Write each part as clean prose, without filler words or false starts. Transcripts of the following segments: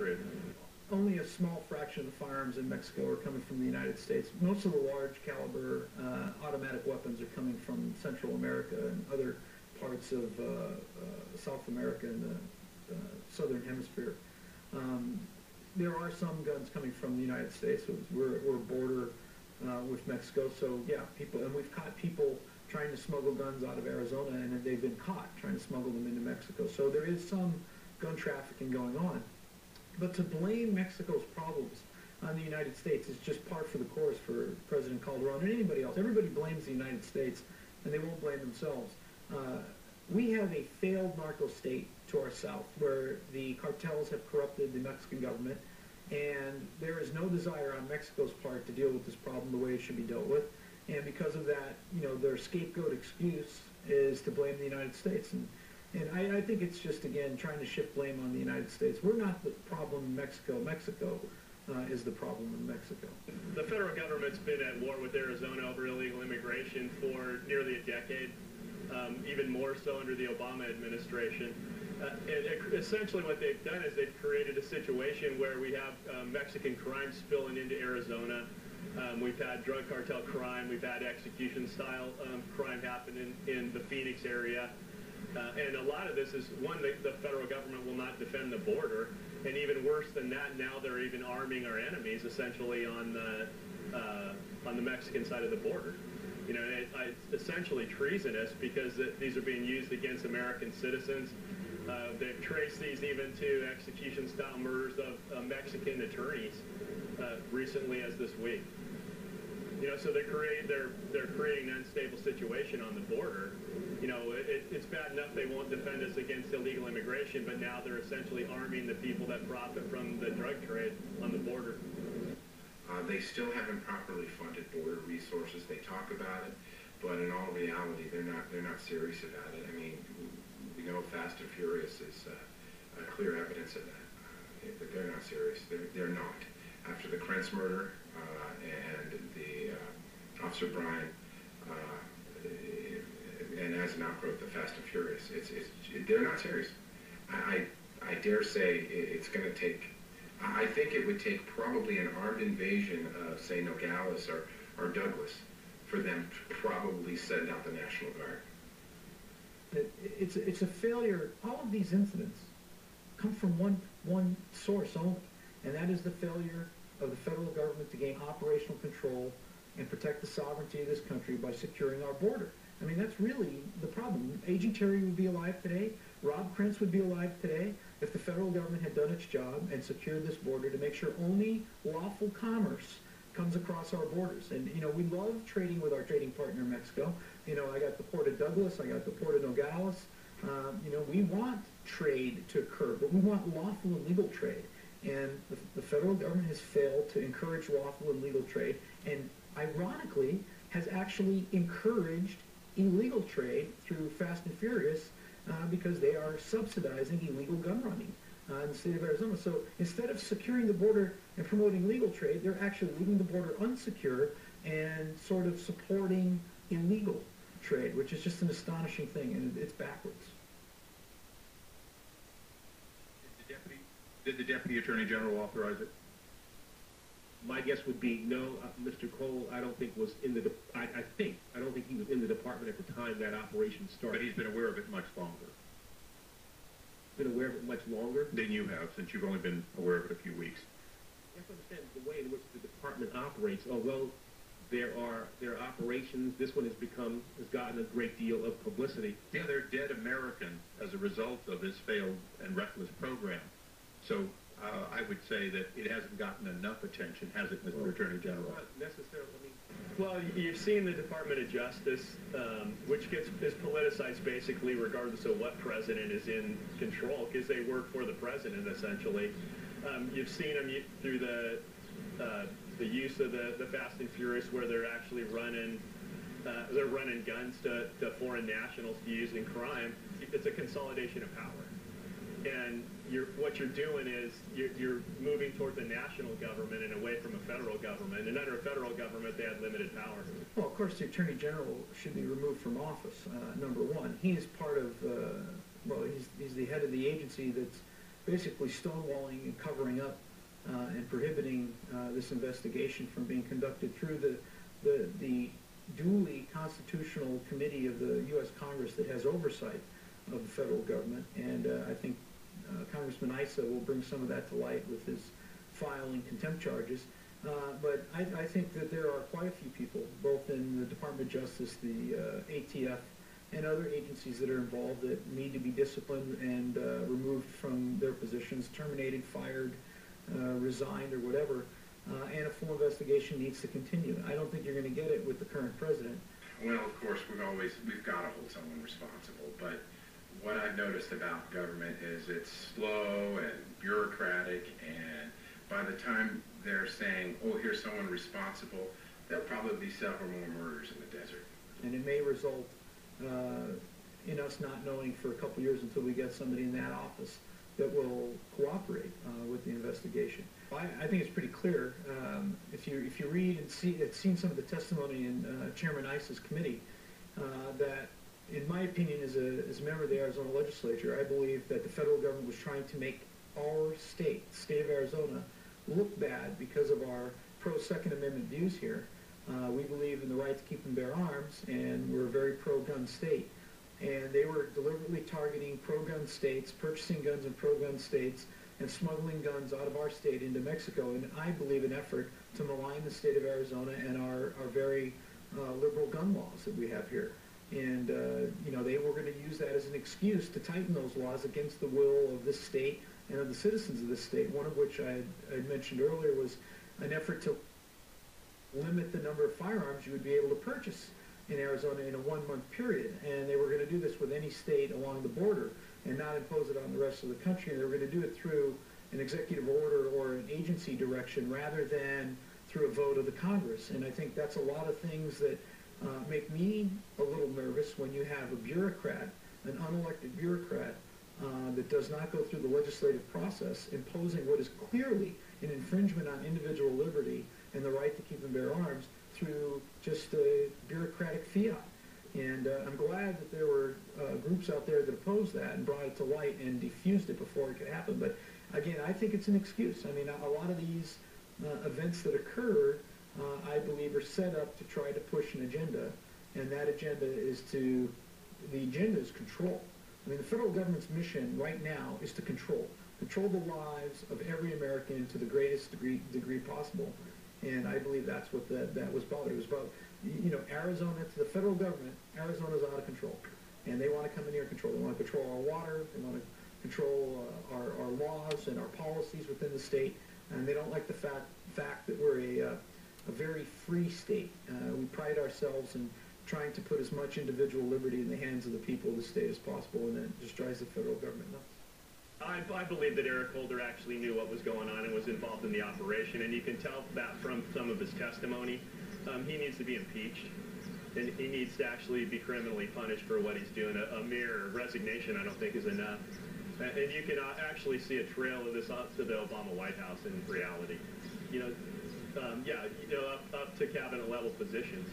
trade? Only a small fraction of the firearms in Mexico are coming from the United States. Most of the large caliber automatic weapons are coming from Central America and other parts of South America and the Southern Hemisphere. There are some guns coming from the United States. We're a border with Mexico, so yeah, and we've caught people trying to smuggle guns out of Arizona, and they've been caught trying to smuggle them into Mexico. So there is some gun trafficking going on. But to blame Mexico's problems on the United States is just par for the course for President Calderon and anybody else. Everybody blames the United States, and they won't blame themselves. We have a failed narco state to our south where the cartels have corrupted the Mexican government, and there is no desire on Mexico's part to deal with this problem the way it should be dealt with. And because of that, you know, their scapegoat excuse is to blame the United States. And I think it's just, again, trying to shift blame on the United States. We're not the problem in Mexico. Mexico is the problem in Mexico. The federal government's been at war with Arizona over illegal immigration for nearly a decade, even more so under the Obama administration. Essentially what they've done is they've created a situation where we have Mexican crime spilling into Arizona. We've had drug cartel crime. We've had execution-style crime happen in the Phoenix area. And a lot of this is, one, the federal government will not defend the border, and even worse than that, now they're even arming our enemies, essentially, on the Mexican side of the border. You know, it's essentially treasonous because these are being used against American citizens. They've traced these even to execution-style murders of Mexican attorneys recently as this week. You know, so they're creating an unstable situation on the border. You know, it's bad enough they won't defend us against illegal immigration, but now they're essentially arming the people that profit from the drug trade on the border. They still haven't properly funded border resources. They talk about it, but in all reality, they're not serious about it. I mean, we know Fast and Furious is clear evidence of that. But they're not serious. They're not. After the Krentz murder and the Officer Bryan, and as an outgrowth of Fast and Furious, they're not serious. I dare say it's going to take. I think it would take probably an armed invasion of, say, Nogales or Douglas for them to probably send out the National Guard. It's a failure. All of these incidents come from one source only, and that is the failure of the federal government to gain operational control and protect the sovereignty of this country by securing our border. I mean, that's really the problem. Agent Terry would be alive today. Rob Krentz would be alive today if the federal government had done its job and secured this border to make sure only lawful commerce comes across our borders. And, you know, we love trading with our trading partner, Mexico. You know, I got the port of Douglas, I got the port of Nogales. You know, we want trade to occur, but we want lawful and legal trade. And the federal government has failed to encourage lawful and legal trade, and ironically has actually encouraged illegal trade through Fast and Furious because they are subsidizing illegal gun running in the state of Arizona. So instead of securing the border and promoting legal trade, they're actually leaving the border unsecure and sort of supporting illegal trade, which is just an astonishing thing, and it's backwards. Did the Deputy Attorney General authorize it? My guess would be no. Mr. Cole, I don't think was in the. I don't think he was in the department at the time that operation started. But he's been aware of it much longer. Been aware of it much longer than you have, since you've only been aware of it a few weeks. You have to understand the way in which the department operates. Although there are operations, this one has gotten a great deal of publicity. Yeah, they're dead Americans as a result of this failed and reckless program. So I would say that it hasn't gotten enough attention, has it, Mr. Attorney General? Not necessarily. Well, you've seen the Department of Justice, which is politicized basically regardless of what president is in control, because they work for the president, essentially. You've seen them through the use of the Fast and Furious, where they're actually running guns to foreign nationals to use in crime. It's a consolidation of power. And what you're doing is you're moving towards a national government and away from a federal government. And under a federal government, they had limited power. Well, of course, the Attorney General should be removed from office, number one. He is part of, well, he's the head of the agency that's basically stonewalling and covering up and prohibiting this investigation from being conducted through the duly constitutional committee of the U.S. Congress that has oversight of the federal government. And I think Congressman Issa will bring some of that to light with his filing contempt charges. But I think that there are quite a few people, both in the Department of Justice, the ATF, and other agencies that are involved that need to be disciplined and removed from their positions, terminated, fired, resigned, or whatever. And a full investigation needs to continue. I don't think you're going to get it with the current president. Well, of course, we've got to hold someone responsible, but what I've noticed about government is it's slow and bureaucratic, and by the time they're saying, oh, here's someone responsible, there'll probably be several more murders in the desert. And it may result in us not knowing for a couple years until we get somebody in that office that will cooperate with the investigation. I think it's pretty clear. If you read and seen some of the testimony in Chairman Issa's committee, that in my opinion, as a member of the Arizona legislature, I believe that the federal government was trying to make our state, the state of Arizona, look bad because of our pro-Second Amendment views here. We believe in the right to keep and bear arms, and we're a very pro-gun state. And they were deliberately targeting pro-gun states, purchasing guns in pro-gun states, and smuggling guns out of our state into Mexico. And I believe an effort to malign the state of Arizona and our very liberal gun laws that we have here. And, you know, they were going to use that as an excuse to tighten those laws against the will of this state and of the citizens of this state, one of which I had mentioned earlier was an effort to limit the number of firearms you would be able to purchase in Arizona in a one-month period. And they were going to do this with any state along the border and not impose it on the rest of the country. And they were going to do it through an executive order or an agency direction rather than through a vote of the Congress. And I think that's a lot of things that make me a little nervous when you have a bureaucrat, an unelected bureaucrat, that does not go through the legislative process, imposing what is clearly an infringement on individual liberty and the right to keep and bear arms through just a bureaucratic fiat. And I'm glad that there were groups out there that opposed that and brought it to light and diffused it before it could happen. But again, I think it's an excuse. I mean, a lot of these events that occurred, I believe, are set up to try to push an agenda, and that agenda is the agenda is control. I mean, the federal government's mission right now is to control the lives of every American to the greatest degree possible. And I believe that's what that was about. It was about, you know, Arizona, to the federal government, Arizona's out of control. And they want to come in here and control. They want to control our water. They want to control our laws and our policies within the state. And they don't like the fact that we're a very free state. We pride ourselves in trying to put as much individual liberty in the hands of the people of the state as possible, and it just drives the federal government nuts. I believe that Eric Holder actually knew what was going on and was involved in the operation, and you can tell that from some of his testimony. He needs to be impeached, and he needs to actually be criminally punished for what he's doing. A mere resignation, I don't think, is enough. And you can actually see a trail of this up to the Obama White House in reality. You know, up to cabinet-level positions.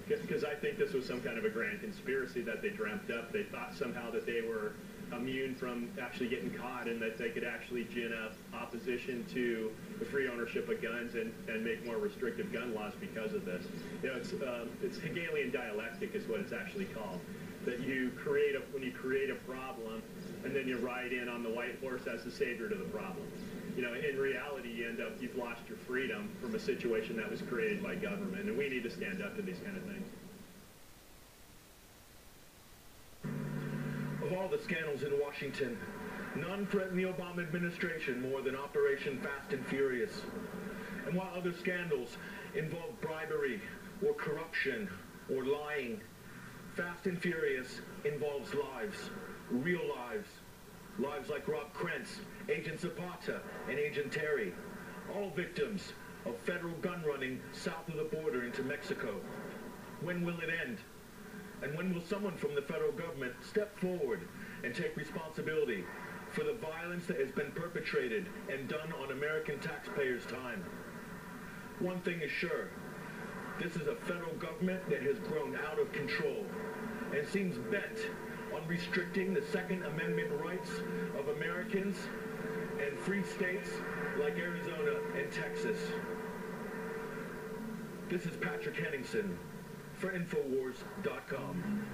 Because I think this was some kind of a grand conspiracy that they dreamt up. They thought somehow that they were immune from actually getting caught and that they could actually gin up opposition to the free ownership of guns and make more restrictive gun laws because of this. You know, it's Hegelian dialectic is what it's actually called. That when you create a problem and then you ride in on the white horse as the savior to the problem. You know, in reality, you've lost your freedom from a situation that was created by government, and we need to stand up to these kind of things. Of all the scandals in Washington, none threaten the Obama administration more than Operation Fast and Furious. And while other scandals involve bribery or corruption or lying, Fast and Furious involves lives, real lives. Lives like Rob Krentz, Agent Zapata, and Agent Terry, all victims of federal gun running south of the border into Mexico. When will it end? And when will someone from the federal government step forward and take responsibility for the violence that has been perpetrated and done on American taxpayers' time? One thing is sure, this is a federal government that has grown out of control and seems bent on restricting the Second Amendment rights of Americans and free states like Arizona and Texas. This is Patrick Henningsen for Infowars.com.